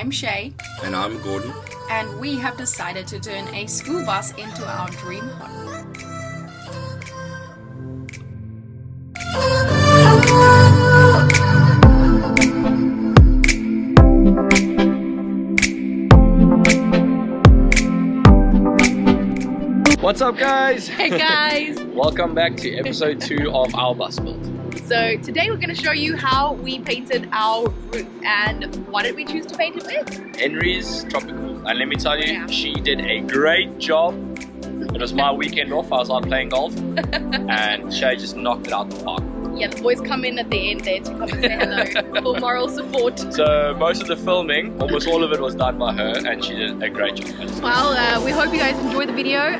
I'm Shay. And I'm Gordon. And we have decided to turn a school bus into our dream home. What's up, guys? Hey guys! Welcome back to episode 2 of our bus build. So today we're going to show you how we painted our roof. And what did we choose to paint it with? Henry's Tropical. And let me tell you, Yeah. she did a great job. It was my weekend off. I was out playing golf. And Shay just knocked it out the park. Yeah, the boys come in at the end there to come and say hello for moral support. So most of the filming, almost all of it was done by her, and she did a great job. Well, we hope you guys enjoy the video.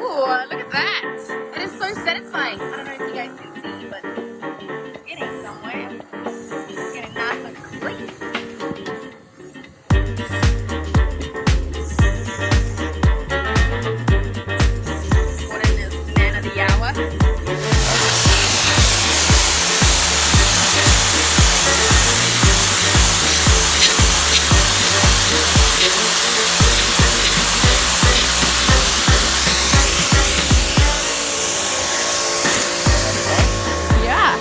Ooh, look at that! It is so satisfying. I don't know if you guys can see, but it's getting somewhere. It's getting nice and clean. Gordon is man of the hour. Yeah.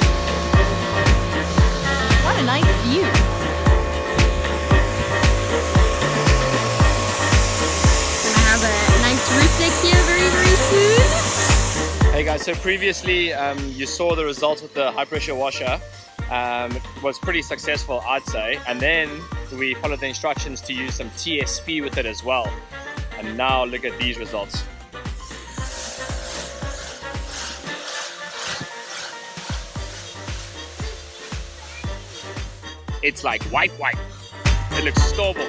What a nice view. Gonna have a nice roof deck here very soon. Hey guys, so previously you saw the results with the high pressure washer. It was pretty successful, I'd say, and then we followed the instructions to use some TSP with it as well, and now look at these results. It's like white. It looks stable.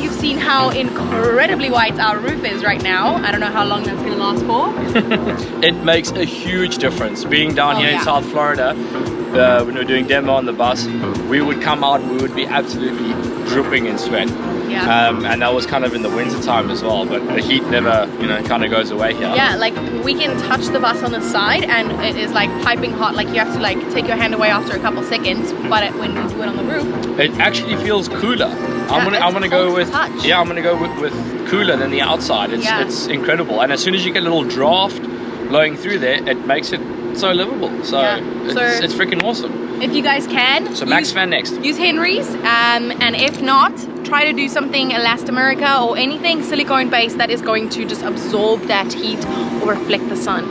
you've seen how incredibly white our roof is right now. I don't know how long that's gonna last for. It makes a huge difference. Being down here in yeah. South Florida, when we were doing demo on the bus, we would come out and we would be absolutely dripping in sweat. Yeah. And that was kind of in the winter time as well, but the heat never, you know, kind of goes away here. Yeah, like we can touch the bus on the side and it is like piping hot. Like you have to like take your hand away after a couple seconds, but when we do it on the roof, it actually feels cooler. I'm gonna go with touch. I'm gonna go with cooler than the outside. It's incredible, and as soon as you get a little draft blowing through there, it makes it so livable. So it's freaking awesome. If you guys can, so Max fan next. Use Henry's, and if not, try to do something elastomerica or anything silicone based that is going to just absorb that heat or reflect the sun.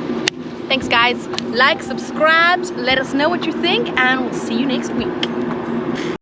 Thanks guys, like, subscribe, let us know what you think, and we'll see you next week.